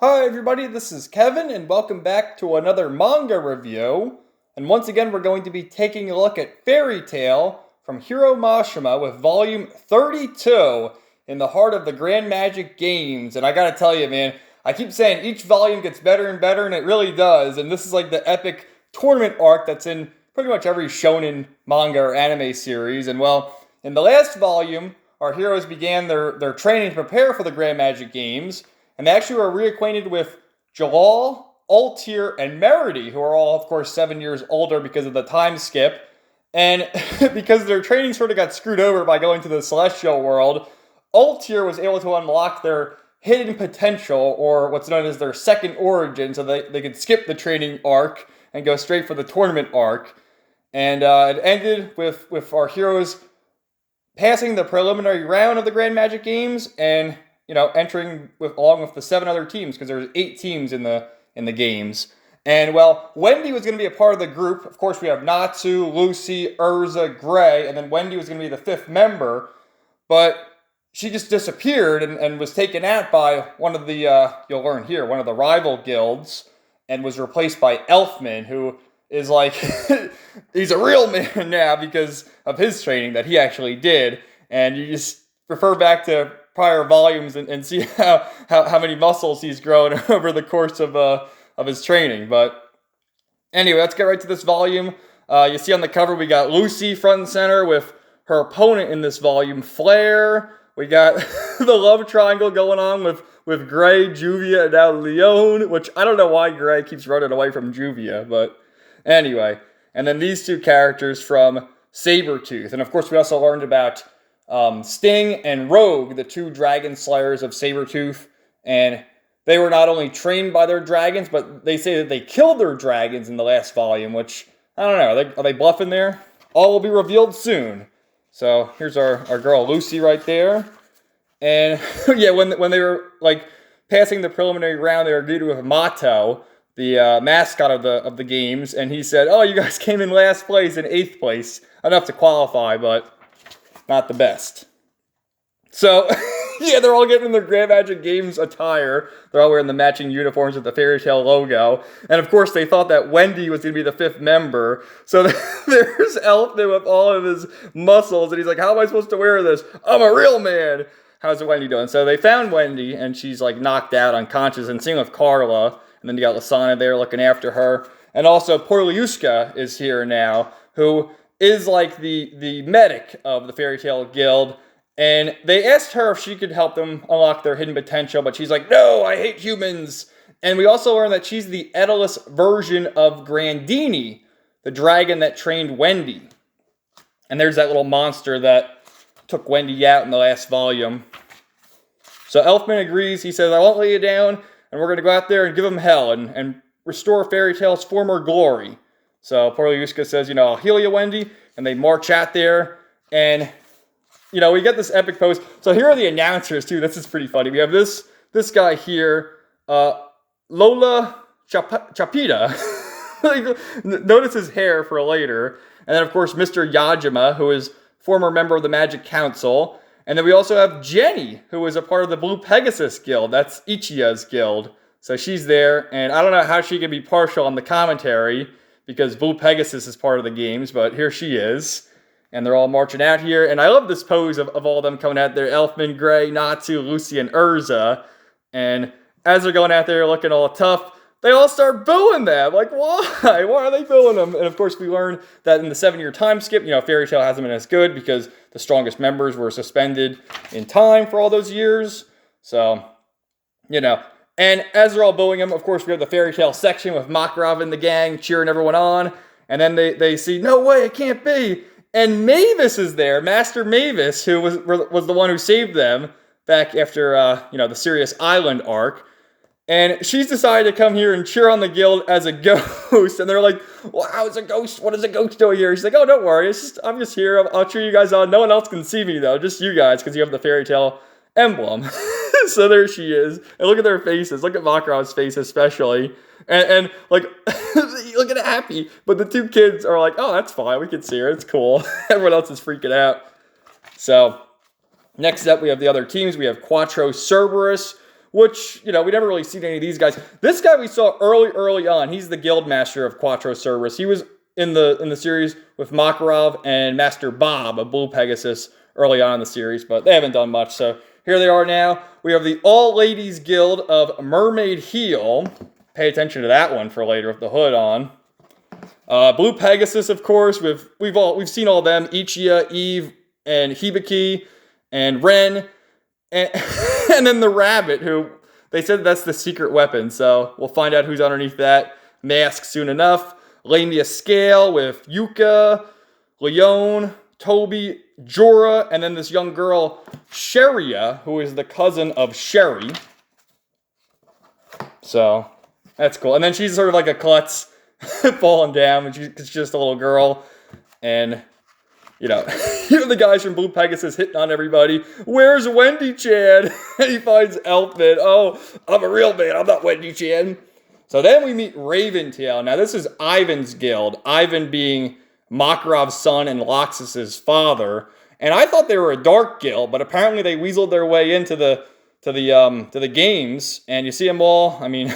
Hi everybody, this is Kevin and welcome back to another manga review. And once again we're going to be taking a look at Fairy Tail from Hiro Mashima with volume 32 in the heart of the Grand Magic Games. And I gotta tell you man, I keep saying each volume gets better and better and it really does. And this is like the epic tournament arc that's in pretty much every shonen manga or anime series. And well, in the last volume, our heroes began their training to prepare for the Grand Magic Games. And they actually were reacquainted with Jalal, Altir, and Merity, who are all, of course, 7 years older because of the time skip. And because their training sort of got screwed over by going to the Celestial World, Altir was able to unlock their hidden potential, or what's known as their second origin, so they could skip the training arc and go straight for the tournament arc. And it ended with our heroes passing the preliminary round of the Grand Magic Games and entering along with the 7 other teams, because there's 8 teams in the games. And well, Wendy was going to be a part of the group. Of course, we have Natsu, Lucy, Urza, Gray, and then Wendy was going to be the 5th member. But she just disappeared and was taken out by one of the, you'll learn here, one of the rival guilds, and was replaced by Elfman, who is like, he's a real man now because of his training that he actually did. And you just refer back to prior volumes and see how many muscles he's grown over the course of his training. But anyway, let's get right to this volume. You see on the cover we got Lucy front and center with her opponent in this volume, Flare. We got the love triangle going on with Gray, Juvia, and now Leon, which I don't know why Gray keeps running away from Juvia, but anyway. And then these 2 characters from Sabretooth. And of course we also learned about Sting and Rogue, the 2 dragon slayers of Sabretooth, and they were not only trained by their dragons, but they say that they killed their dragons in the last volume, which, I don't know, are they bluffing there? All will be revealed soon. So, here's our girl Lucy right there. And, yeah, when they were, like, passing the preliminary round, they were greeted with Mato, the mascot of the games, and he said, oh, you guys came in last place and 8th place. Enough to qualify, but not the best. So, yeah, they're all getting their Grand Magic Games attire. They're all wearing the matching uniforms with the Fairy Tail logo. And of course, they thought that Wendy was going to be the 5th member. So there's Elfman with all of his muscles. And he's like, how am I supposed to wear this? I'm a real man. How's Wendy doing? So they found Wendy, and she's like knocked out, unconscious, and same with Carla. And then you got Lasana there looking after her. And also, Porliuska is here now, who is like the medic of the Fairy Tail Guild, and they asked her if she could help them unlock their hidden potential, but she's like, no, I hate humans. And we also learned that she's the Edalus version of Grandini, the dragon that trained Wendy. And there's that little monster that took Wendy out in the last volume. So Elfman agrees. He says, I won't lay you down, and we're going to go out there and give them hell and restore Fairy Tail's former glory. So Porliuska says, I'll heal you, Wendy. And they march out there. And, we get this epic pose. So here are the announcers, too. This is pretty funny. We have this guy here, Lola Chapita. Notice his hair for later. And then, of course, Mr. Yajima, who is former member of the Magic Council. And then we also have Jenny, who is a part of the Blue Pegasus Guild. That's Ichiya's guild. So she's there. And I don't know how she can be partial on the commentary, because Blue Pegasus is part of the games, but here she is. And they're all marching out here. And I love this pose of all of them coming out there. Elfman, Gray, Natsu, Lucy, and Urza. And as they're going out there looking all tough, they all start booing them. Like, why? Why are they booing them? And of course, we learned that in the 7-year time skip, Fairy Tail hasn't been as good because the strongest members were suspended in time for all those years. So, And as they're all booing him, of course, we have the Fairy Tail section with Makarov and the gang cheering everyone on. And then they see, no way, it can't be. And Mavis is there, Master Mavis, who was the one who saved them back after, the Sirius Island arc. And she's decided to come here and cheer on the guild as a ghost. And they're like, well, how's a ghost? What is a ghost doing here? She's like, oh, don't worry. I'm just here. I'll cheer you guys on. No one else can see me, though. Just you guys, because you have the Fairy Tail emblem. So there she is. And look at their faces. Look at Makarov's face especially. And like, look at it happy. But the 2 kids are like, oh, that's fine. We can see her. It's cool. Everyone else is freaking out. So next up, we have the other teams. We have Quattro Cerberus, which, you know, we never really seen any of these guys. This guy we saw early on. He's the guild master of Quattro Cerberus. He was in the series with Makarov and Master Bob of Blue Pegasus early on in the series, but they haven't done much. So here they are now. We have the All-Ladies Guild of Mermaid Heel. Pay attention to that one for later with the hood on. Blue Pegasus, of course. We've seen all of them. Ichia, Eve, and Hibiki, and Ren, and, and then the rabbit, who they said that's the secret weapon. So we'll find out who's underneath that mask soon enough. Lamia Scale with Yuka, Leon, Toby, Jorah, and then this young girl, Sheria, who is the cousin of Sherry. So that's cool. And then she's sort of like a klutz, falling down, and she's just a little girl. And, you know, the guys from Blue Pegasus hitting on everybody. Where's Wendy-chan? And he finds Elfman. Oh, I'm a real man. I'm not Wendy-chan. So then we meet Raventail. Now, this is Ivan's guild. Ivan being Makarov's son and Loxus's father. And I thought they were a dark guild, but apparently they weaseled their way into the games. And you see them all. I mean,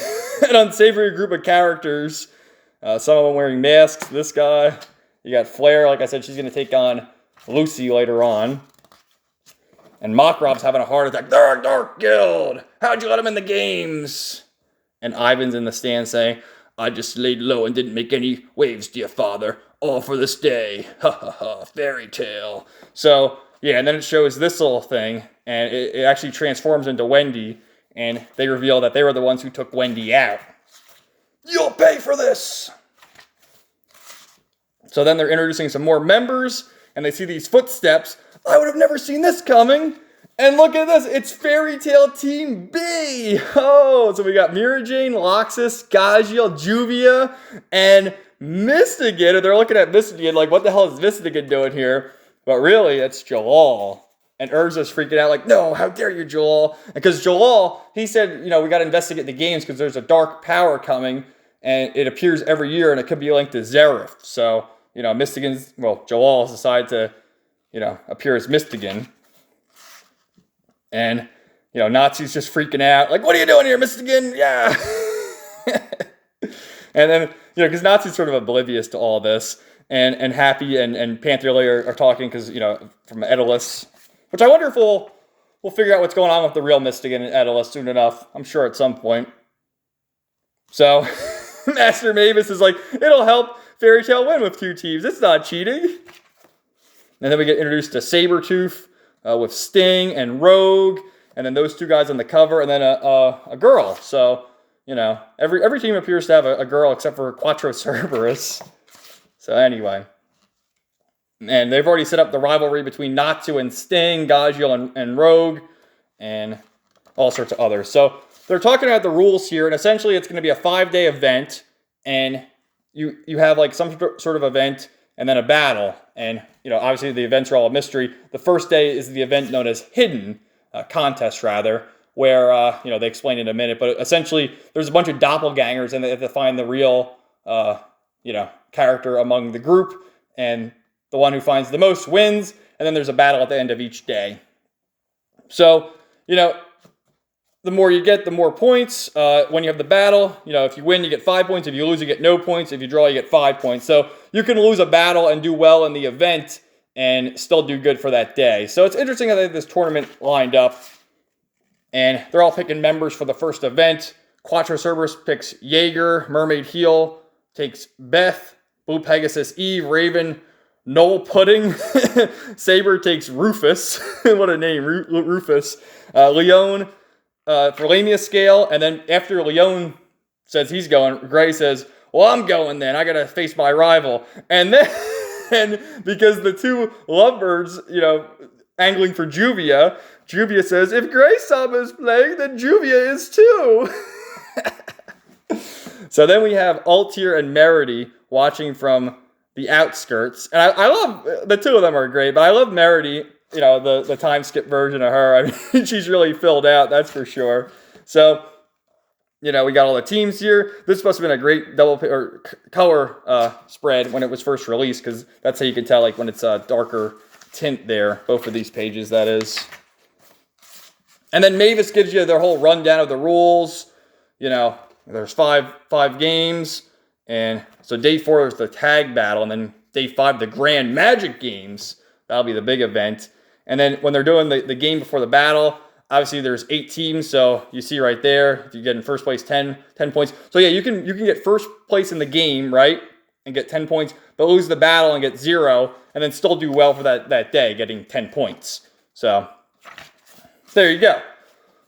an unsavory group of characters. Some of them wearing masks. This guy. You got Flair. Like I said, she's going to take on Lucy later on. And Makarov's having a heart attack. They're a dark guild. How'd you let them in the games? And Ivan's in the stand saying, I just laid low and didn't make any waves, dear father. All for this day. Ha ha ha. Fairy tale. So, yeah, and then it shows this little thing. And it actually transforms into Wendy. And they reveal that they were the ones who took Wendy out. You'll pay for this! So then they're introducing some more members, and they see these footsteps. I would have never seen this coming. And look at this, it's Fairy Tale Team B! Oh, so we got Mira Jane, Loxus, Gajiel, Juvia, and Mystigan. And they're looking at Mystigan like, what the hell is Mystigan doing here? But really, it's Jalal. And Urza's freaking out like, no, how dare you, Jalal? And because Jalal, he said, you know, we got to investigate the games because there's a dark power coming. And it appears every year, and it could be linked to Zareth. So, you know, Jalal has decided to, you know, appear as Mystigan. And, you know, Natsu's just freaking out. Like, what are you doing here, Mystigan? Yeah. And then, you know, because Natsu's sort of oblivious to all this. And Happy and Panther Lily are talking because, you know, from Edalus. Which I wonder if we'll figure out what's going on with the real Mystigan and Edalus soon enough. I'm sure at some point. So... Master Mavis is like, it'll help Fairy Tale win with 2 teams. It's not cheating. And then we get introduced to Sabretooth with Sting and Rogue. And then those 2 guys on the cover. And then a girl. So, you know, every team appears to have a girl except for Quattro Cerberus. So anyway. And they've already set up the rivalry between Natsu and Sting, Gajiel and Rogue. And all sorts of others. So... they're talking about the rules here, and essentially it's going to be a 5-day event, and you have like some sort of event and then a battle. And, you know, obviously the events are all a mystery. The first day is the event known as Hidden, contest rather, where, you know, they explain in a minute, but essentially there's a bunch of doppelgangers, and they have to find the real, you know, character among the group, and the one who finds the most wins, and then there's a battle at the end of each day. So, you know, the more you get, the more points. When you have the battle, you know, if you win, you get 5 points. If you lose, you get no points. If you draw, you get 5 points. So you can lose a battle and do well in the event and still do good for that day. So it's interesting that they have this tournament lined up. And they're all picking members for the first event. Quattro Cerberus picks Jaeger. Mermaid Heel takes Beth. Blue Pegasus, Eve. Raven, Noel Pudding. Saber takes Rufus. What a name, Rufus. Leon for Lamia Scale. And then after Leon says he's going, Gray says, well, I'm going then. I got to face my rival. And then, and because the 2 lovebirds, you know, angling for Juvia says, if Gray-sama is playing, then Juvia is too. So then we have Altir and Merity watching from the outskirts. And I love, the 2 of them are great, but I love Merity, you know, the time skip version of her. I mean, she's really filled out, that's for sure. So, you know, we got all the teams here. This must have been a great color spread when it was first released, because that's how you can tell, like, when it's a darker tint there. Both of these pages, that is. And then Mavis gives you their whole rundown of the rules. You know, there's five games. And so day 4 is the tag battle. And then day 5, the Grand Magic Games. That'll be the big event. And then when they're doing the game before the battle, obviously there's 8 teams. So you see right there, if you get in first place, 10 points. So yeah, you can get first place in the game, right? And get 10 points, but lose the battle and get 0, and then still do well for that day, getting 10 points. So there you go.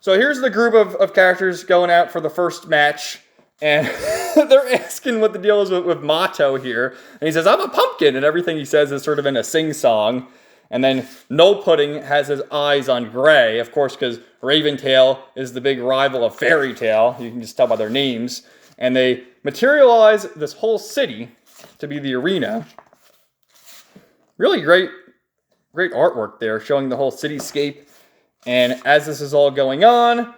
So here's the group of characters going out for the first match, and they're asking what the deal is with Mato here. And he says, I'm a pumpkin, and everything he says is sort of in a sing-song. And then No Pudding has his eyes on Gray, of course, because Raventail is the big rival of Fairy Tail. You can just tell by their names. And they materialize this whole city to be the arena. Really great artwork there, showing the whole cityscape. And as this is all going on,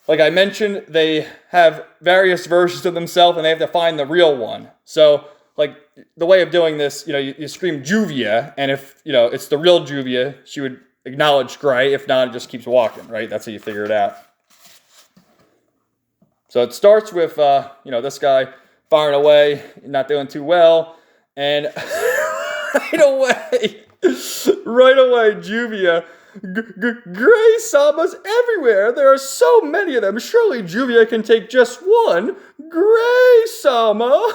like I mentioned, they have various versions of themselves, and they have to find the real one. So, like, the way of doing this, you know, you scream Juvia, and if, you know, it's the real Juvia, she would acknowledge Gray. If not, it just keeps walking, right? That's how you figure it out. So it starts with, you know, this guy firing away, not doing too well, and right away, Juvia, Gray Samas everywhere. There are so many of them. Surely Juvia can take just one Gray Sama.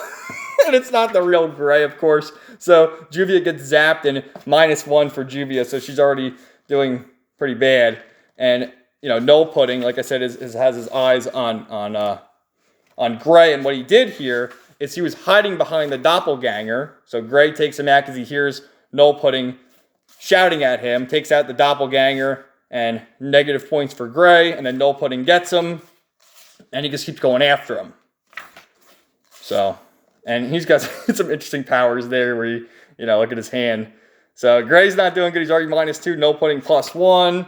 And it's not the real Gray, of course. So Juvia gets zapped, and -1 for Juvia. So she's already doing pretty bad. And you know, No Pudding, like I said, has his eyes on Gray. And what he did here is he was hiding behind the doppelganger. So Gray takes him out because he hears No Pudding shouting at him, takes out the doppelganger, and negative points for Gray. And then No Pudding gets him, and he just keeps going after him. So, and he's got some interesting powers there where you know, look at his hand. So Gray's not doing good. He's already -2, No Pudding +1.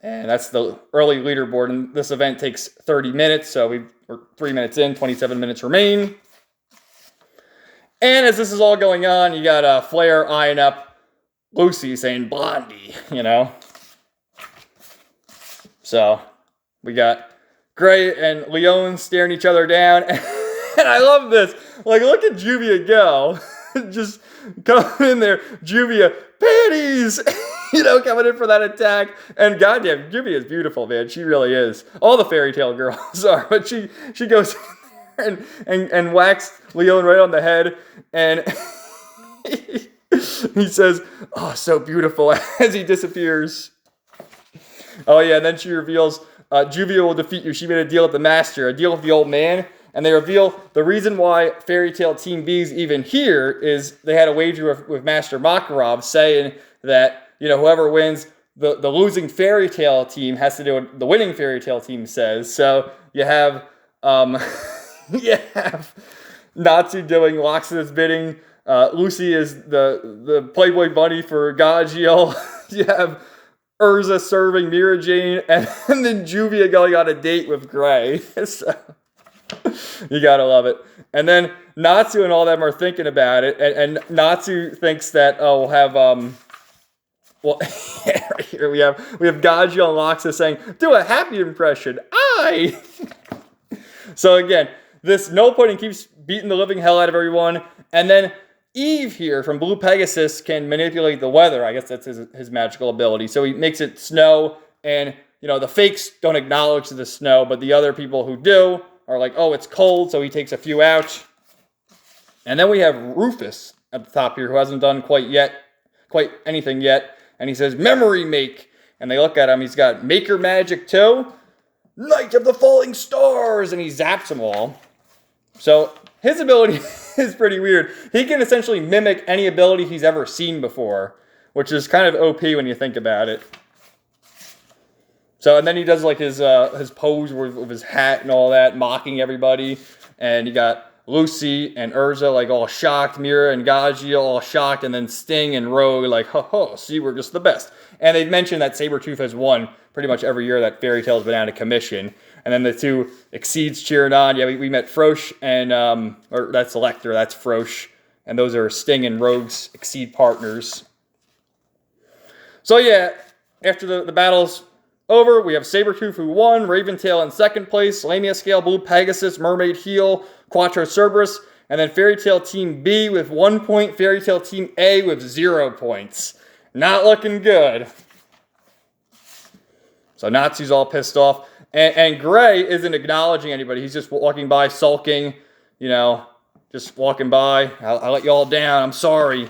And that's the early leaderboard. And this event takes 30 minutes. So we're 3 minutes in, 27 minutes remain. And as this is all going on, you got Flair eyeing up Lucy saying Blondie, you know. So we got Gray and Leon staring each other down. And I love this. Like, look at Juvia go. Just coming in there. Juvia, panties! You know, coming in for that attack. And goddamn, Juvia is beautiful, man. She really is. All the Fairy Tail girls are. But she goes in there and whacks Leon right on the head. And he says, oh, so beautiful, as he disappears. Oh, yeah, and then she reveals, Juvia will defeat you. She made a deal with the master, a deal with the old man. And they reveal the reason why Fairy Tail Team B's even here is they had a wager with Master Makarov saying that, you know, whoever wins, the losing Fairy Tail team has to do what the winning Fairy Tail team says. So you have, Natsu doing Loxodon's bidding. Lucy is the Playboy bunny for Gajiel. You have Urza serving Mira Jane, and then Juvia going on a date with Gray. So you gotta love it. And then Natsu and all them are thinking about it, and Natsu thinks that we'll have well, right here we have Gajiel and Loxa saying, "Do a happy impression." So again, this No Pudding keeps beating the living hell out of everyone, and then Eve here from Blue Pegasus can manipulate the weather. I guess that's his magical ability. So he makes it snow, and you know the fakes don't acknowledge the snow, but the other people who do are like, oh, it's cold, so he takes a few out. And then we have Rufus at the top here, who hasn't done quite anything yet. And he says, memory make. And they look at him, he's got Maker Magic too. Night of the Falling Stars! And he zaps them all. So his ability is pretty weird. He can essentially mimic any ability he's ever seen before, which is kind of OP when you think about it. So, and then he does like his pose with his hat and all that, mocking everybody. And you got Lucy and Urza like all shocked, Mira and Gajiel all shocked, and then Sting and Rogue like, ho, see, we're just the best. And they've mentioned that Sabretooth has won pretty much every year that Fairy Tail's been out of commission. And then the two Exceeds cheering on. Yeah, we met Frosh and, or that's Electra, that's Frosh. And those are Sting and Rogue's Exceed partners. So yeah, after the battles over. We have Sabretooth who won, Raventail in second place, Lamia Scale, Blue Pegasus, Mermaid Heel, Quattro Cerberus, and then Fairy Tail Team B with 1 point, Fairy Tail Team A with 0 points. Not looking good. So Natsu's all pissed off. And Gray isn't acknowledging anybody. He's just walking by, sulking, you know, just walking by. I let you all down. I'm sorry.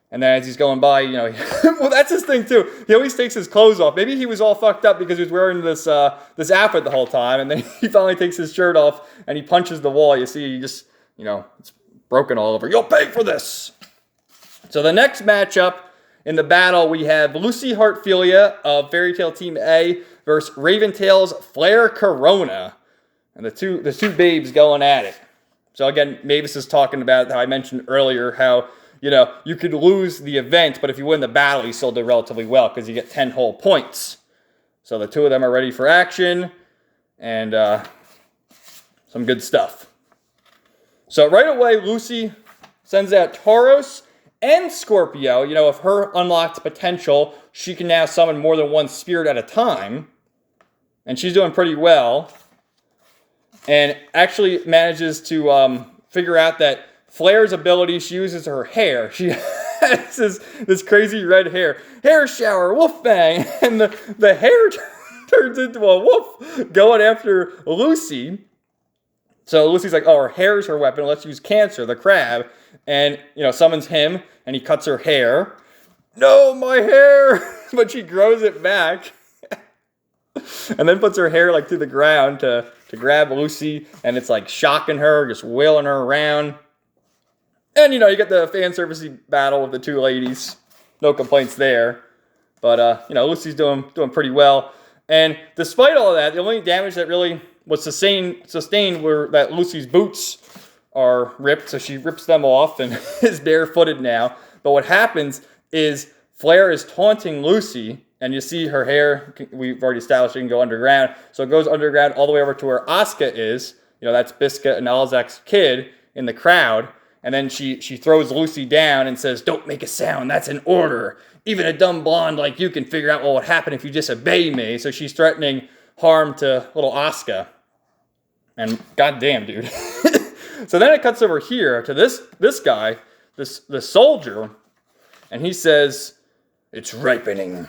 And then as he's going by, you know, well, that's his thing too. He always takes his clothes off. Maybe he was all fucked up because he was wearing this this outfit the whole time. And then he finally takes his shirt off and he punches the wall. You see, he just, you know, it's broken all over. You'll pay for this. So the next matchup in the battle, we have Lucy Heartfilia of Fairy Tail Team A versus Raventail's Flare Corona. And the two babes going at it. So again, Mavis is talking about how I mentioned earlier how, you know, you could lose the event, but if you win the battle, you still do relatively well because you get 10 whole points. So the two of them are ready for action and some good stuff. So right away, Lucy sends out Tauros and Scorpio. You know, if her unlocked potential, she can now summon more than one spirit at a time. And she's doing pretty well. And actually manages to figure out that Flare's ability, she uses her hair. She has this crazy red hair. Hair shower, wolf bang. And the hair turns into a wolf going after Lucy. So Lucy's like, oh, her hair is her weapon. Let's use Cancer, the crab. And, you know, summons him, and he cuts her hair. No, my hair! But she grows it back. And then puts her hair, like, to the ground to grab Lucy. And it's, like, shocking her, just wailing her around. And, you know, you get the fan servicey battle with the two ladies. No complaints there. But, you know, Lucy's doing pretty well. And despite all of that, the only damage that really was sustained were that Lucy's boots are ripped. So she rips them off and is barefooted now. But what happens is Flare is taunting Lucy. And you see her hair, we've already established it can go underground. So it goes underground all the way over to where Asuka is. You know, that's Biscuit and Alzak's kid in the crowd. And then she throws Lucy down and says, don't make a sound, that's an order. Even a dumb blonde like you can figure out what would happen if you disobey me. So she's threatening harm to little Asuka. And goddamn, dude. So then it cuts over here to this guy, the soldier. And he says, it's ripening.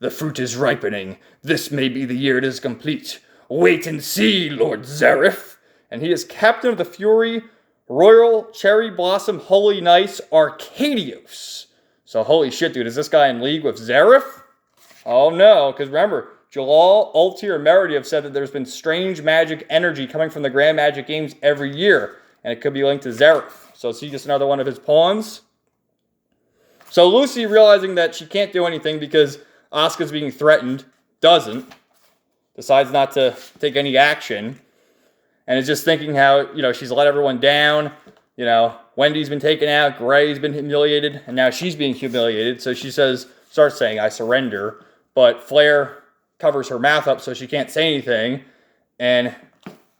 The fruit is ripening. This may be the year it is complete. Wait and see, Lord Zareth. And he is captain of the Fury Royal Cherry Blossom Holy Nice Arcadios. So holy shit, dude. Is this guy in league with Zareth? Oh no, because remember, Jalal, Ulti, or Merity have said that there's been strange magic energy coming from the Grand Magic Games every year. And it could be linked to Zareth. So is he just another one of his pawns? So Lucy, realizing that she can't do anything because Asuka's being threatened, decides not to take any action. And is just thinking how, you know, she's let everyone down. You know, Wendy's been taken out, Gray's been humiliated, and now she's being humiliated. So she starts saying, I surrender. But Flare covers her mouth up so she can't say anything. And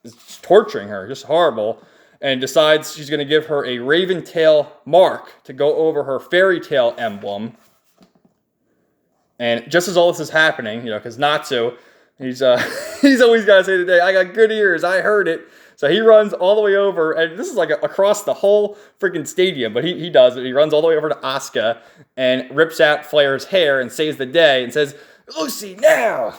is torturing her, just horrible. And decides she's going to give her a Raventail mark to go over her Fairy Tail emblem. And just as all this is happening, you know, because Natsu, he's always got to say today, I got good ears, I heard it. So he runs all the way over, and this is like across the whole freaking stadium, but he does it. He runs all the way over to Asuka and rips out Flare's hair and saves the day and says, Lucy, now!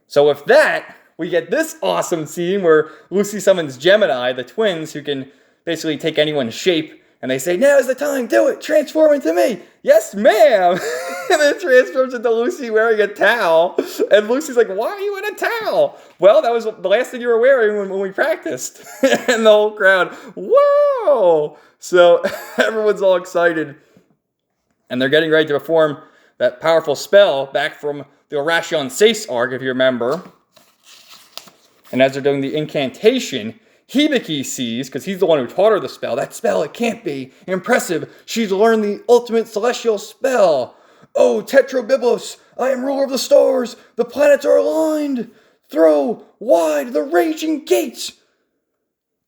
So with that, we get this awesome scene where Lucy summons Gemini, the twins, who can basically take anyone's shape. And they say, now's the time, do it, transform into me. Yes, ma'am. And then it transforms into Lucy wearing a towel. And Lucy's like, why are you in a towel? Well, that was the last thing you were wearing when we practiced. And the whole crowd, whoa. So everyone's all excited. And they're getting ready to perform that powerful spell back from the Oracion Sace arc, if you remember. And as they're doing the incantation, Hibiki sees, because he's the one who taught her the spell, that spell, it can't be. Impressive. She's learned the ultimate celestial spell. Oh, Tetrabiblos, I am ruler of the stars. The planets are aligned. Throw wide the raging gates.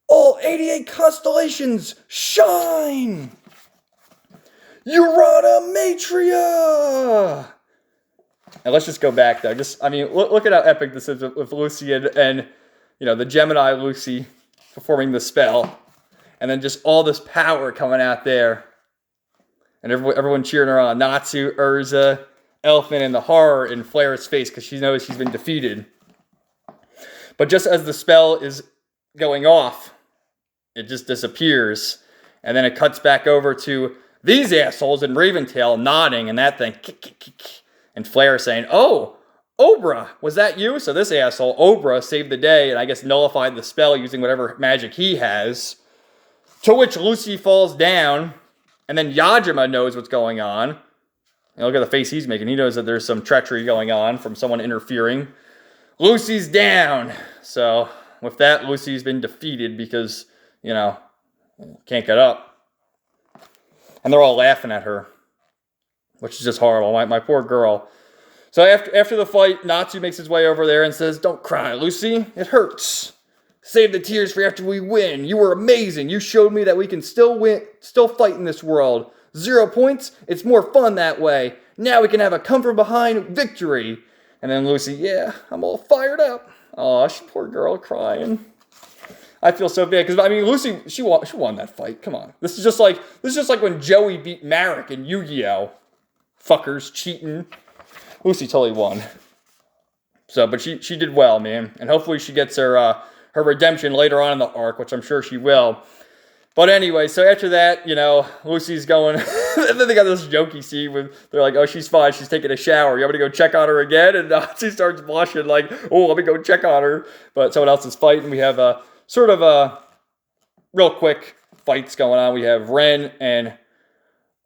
All 88 constellations shine. Urana Matria. And let's just go back there. I mean, look at how epic this is with Lucy and the Gemini Lucy performing the spell. And then just all this power coming out there. And everyone cheering her on. Natsu, Urza, Elfin, and the horror in Flair's face because she knows she's been defeated. But just as the spell is going off, it just disappears. And then it cuts back over to these assholes in Raventail nodding and that thing. And Flair saying, "Oh, Obra, was that you?" So this asshole, Obra, saved the day and I guess nullified the spell using whatever magic he has. To which Lucy falls down. And then Yajima knows what's going on. And look at the face he's making. He knows that there's some treachery going on from someone interfering. Lucy's down. So with that, Lucy's been defeated because, can't get up. And they're all laughing at her, which is just horrible. My poor girl. So after the fight, Natsu makes his way over there and says, "Don't cry, Lucy. It hurts. Save the tears for after we win. You were amazing. You showed me that we can still win, still fight in this world. 0 points? It's more fun that way. Now we can have a come from behind victory." And then Lucy, "Yeah, I'm all fired up." Oh, poor girl crying. I feel so bad because I mean Lucy, she won that fight. Come on, this is just like when Joey beat Marek in Yu-Gi-Oh. Fuckers cheating. Lucy totally won. So, but she did well, man, and hopefully she gets her redemption later on in the arc, which I'm sure she will. But anyway, so after that, Lucy's going, and then they got this jokey scene with, they're like, "Oh, she's fine, she's taking a shower. You want me to go check on her again?" And she starts blushing like, "Oh, let me go check on her." But someone else is fighting. We have a sort of a real quick fights going on. We have Ren and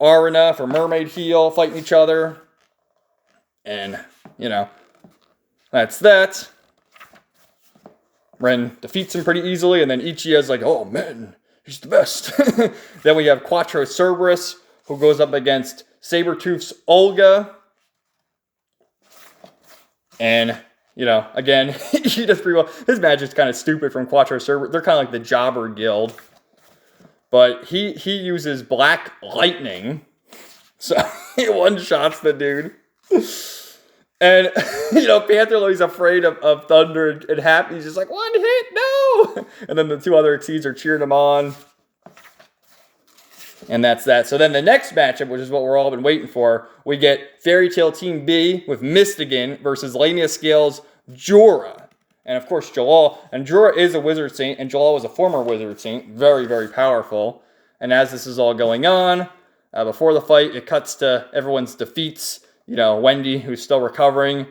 Aruna for Mermaid Heel fighting each other. And, that's that. Ren defeats him pretty easily, and then Ichiya's like, "Oh man, he's the best." Then we have Quattro Cerberus, who goes up against Sabretooth's Olga. And, again, he does pretty well. His magic's kind of stupid from Quattro Cerberus. They're kind of like the Jobber Guild. But he uses Black Lightning. So he one-shots the dude. And, Panther, he's afraid of Thunder and Happy. He's just like, "One hit, no!" And then the two other Exceeds are cheering him on. And that's that. So then the next matchup, which is what we're all been waiting for, we get Fairy Tail Team B with Mystigan versus Lamia Scales' Jorah. And, of course, Jalal. And Jorah is a Wizard Saint, and Jalal was a former Wizard Saint. Very, very powerful. And as this is all going on, before the fight, it cuts to everyone's defeats. Wendy, who's still recovering,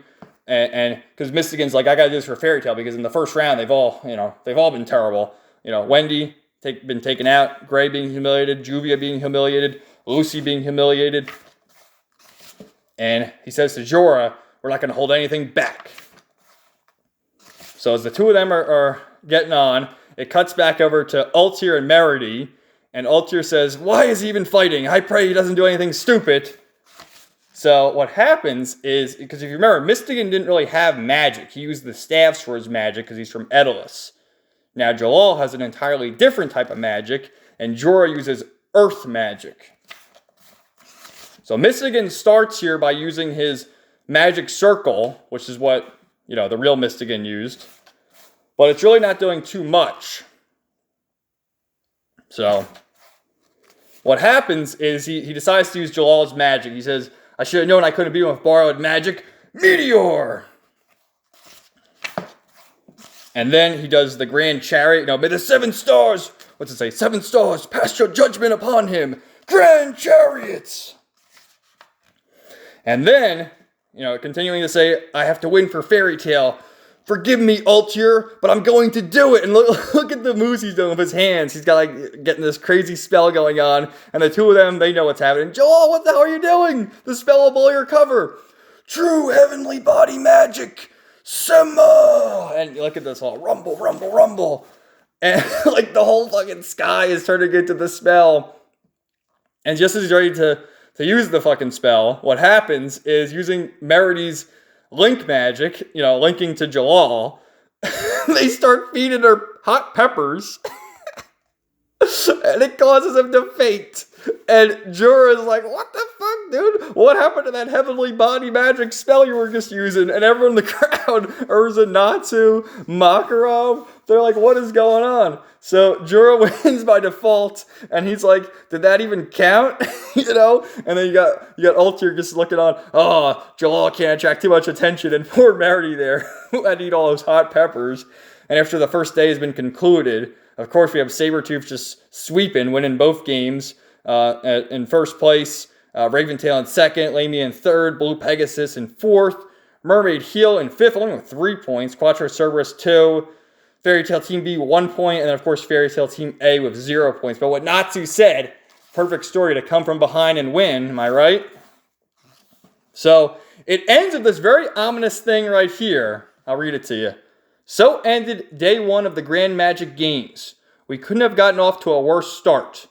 and because Mystigan's like, "I gotta do this for Fairy Tail," because in the first round they've all been terrible. Wendy been taken out, Gray being humiliated, Juvia being humiliated, Lucy being humiliated, and he says to Jorah, "We're not gonna hold anything back." So as the two of them are getting on, it cuts back over to Ultir and Meredy, and Ultir says, "Why is he even fighting? I pray he doesn't do anything stupid." So what happens is, because if you remember, Mystigan didn't really have magic. He used the staves for his magic because he's from Edelus. Now Jalal has an entirely different type of magic, and Jorah uses earth magic. So Mystigan starts here by using his magic circle, which is what, the real Mystigan used. But it's really not doing too much. So what happens is he decides to use Jalal's magic. He says, "I should have known I couldn't beat him with borrowed magic. Meteor!" And then he does the Grand Chariot. May the 7 stars, what's it say? 7 stars, pass your judgment upon him. Grand Chariots! And then, continuing to say, "I have to win for Fairy Tail. Forgive me, Ultir, but I'm going to do it." And look at the moves he's doing with his hands. He's got getting this crazy spell going on. And the two of them, they know what's happening. "Joel, what the hell are you doing? The spell will blow your cover." "True heavenly body magic. Simma!" And you look at this whole rumble, rumble, rumble. And the whole fucking sky is turning into the spell. And just as he's ready to use the fucking spell, what happens is, using Meredy's link magic, linking to Jalal, they start feeding her hot peppers. And it causes him to faint. And Jorah's like, what the fuck, dude? What happened to that heavenly body magic spell you were just using? And everyone in the crowd, Urza, Natsu, Makarov, they're like, what is going on? So Jorah wins by default, and he's like, did that even count? You know? And then you got Ultir just looking on, oh, Jalal can't attract too much attention, and poor Marity there, who had to eat all those hot peppers. And after the first day has been concluded, of course, we have Sabretooth just sweeping, winning both games. In first place, Raventail in second, Lamia in third, Blue Pegasus in fourth, Mermaid Heel in fifth, only with 3 points, Quattro Cerberus 2, Fairy Tail Team B 1 point, and then of course Fairy Tail Team A with 0 points. But what Natsu said, perfect story to come from behind and win, am I right? So it ends with this very ominous thing right here. I'll read it to you. So ended day 1 of the Grand Magic Games. We couldn't have gotten off to a worse start.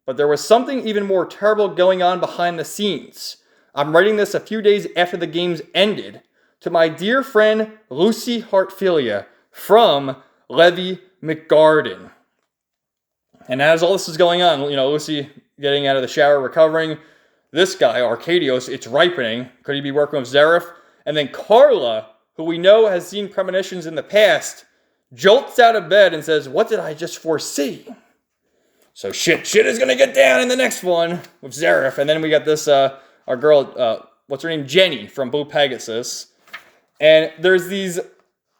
But there was something even more terrible going on behind the scenes. I'm writing this a few days after the games ended. To my dear friend Lucy Hartfilia from Levy McGarden. And as all this is going on, you know, Lucy getting out of the shower, recovering. This guy, Arcadios, it's ripening. Could he be working with Zareth? And then Carla, who we know has seen premonitions in the past, jolts out of bed and says, what did I just foresee? So shit is gonna get down in the next one with Zareth. And then we got this, our girl, what's her name? Jenny from Blue Pegasus. And there's these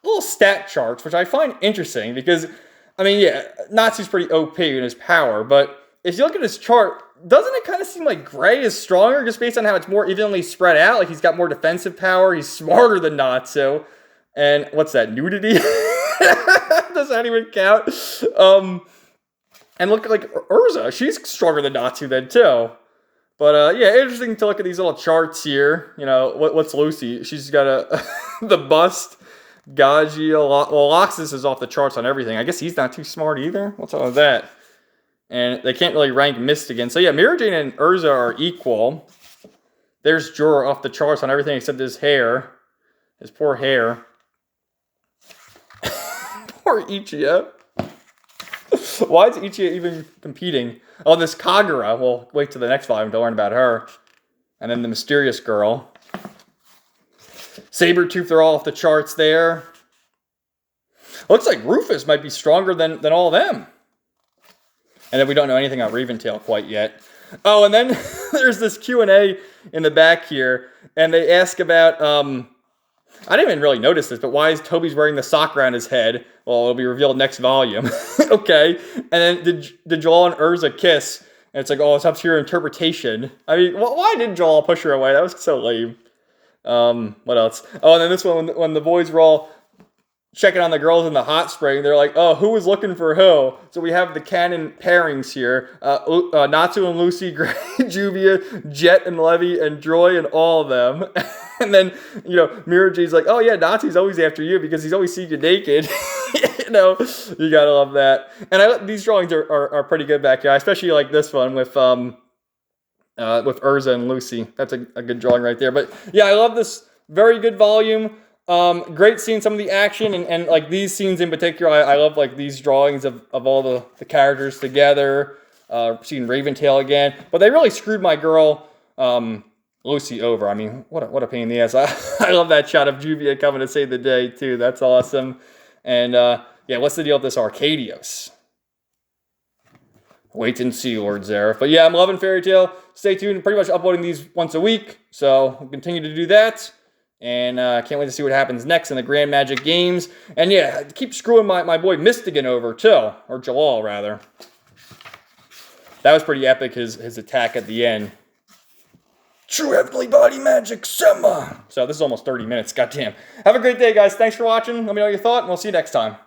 little stat charts, which I find interesting because, I mean, yeah, Natsu's pretty OP in his power, but if you look at his chart, doesn't it kind of seem like Gray is stronger just based on how it's more evenly spread out? Like he's got more defensive power, he's smarter than Natsu. And what's that, nudity? Does that even count? And look like Urza, she's stronger than Natsu then too. But yeah, interesting to look at these little charts here. You know, what's Lucy? She's got the bust. Gaji, well, Loxus is off the charts on everything. I guess he's not too smart either. What's all of that? And they can't really rank Mystigan. So yeah, Mira Jane and Urza are equal. There's Jorah off the charts on everything except his hair. His poor hair. Poor Ichiya. Why is Ichiya even competing? Oh, this Kagura. We'll wait till the next volume to learn about her. And then the mysterious girl. Sabretooth, they're all off the charts there. Looks like Rufus might be stronger than all of them. And then we don't know anything about Raventail quite yet. Oh, and then there's this Q&A in the back here. And they ask about... I didn't even really notice this, but why is Toby's wearing the sock around his head? Well, it'll be revealed next volume. Okay. And then did Joel and Urza kiss? And it's like, oh, it's up to your interpretation. I mean, why did Joel push her away? That was so lame. What else? Oh, and then this one, when the boys were all checking on the girls in the hot spring, they're like, oh, who was looking for who? So we have the canon pairings here. Natsu and Lucy, Gray, Juvia, Jet and Levy, and Droy and all of them. And then, you know, Miraji's like, oh yeah, Natsu's always after you because he's always seen you naked. You know, you gotta love that. And these drawings are pretty good back here. I especially like this one with Urza and Lucy. That's a good drawing right there. But yeah, I love this very good volume. Great seeing some of the action and like these scenes in particular. I love like these drawings of all the characters together. Seeing Raventail again. But they really screwed my girl Lucy over. I mean, what a pain in the ass. I love that shot of Juvia coming to save the day too. That's awesome. And yeah, what's the deal with this Arcadios? Wait and see, Lord Zareth. But yeah, I'm loving Fairy Tail. Stay tuned. Pretty much uploading these once a week. So we'll continue to do that. And can't wait to see what happens next in the Grand Magic Games. And yeah, keep screwing my boy Mystigan over too. Or Jalal, rather. That was pretty epic, his attack at the end. True Heavenly Body Magic, Sema! So this is almost 30 minutes. Goddamn. Have a great day, guys. Thanks for watching. Let me know your thought, and we'll see you next time.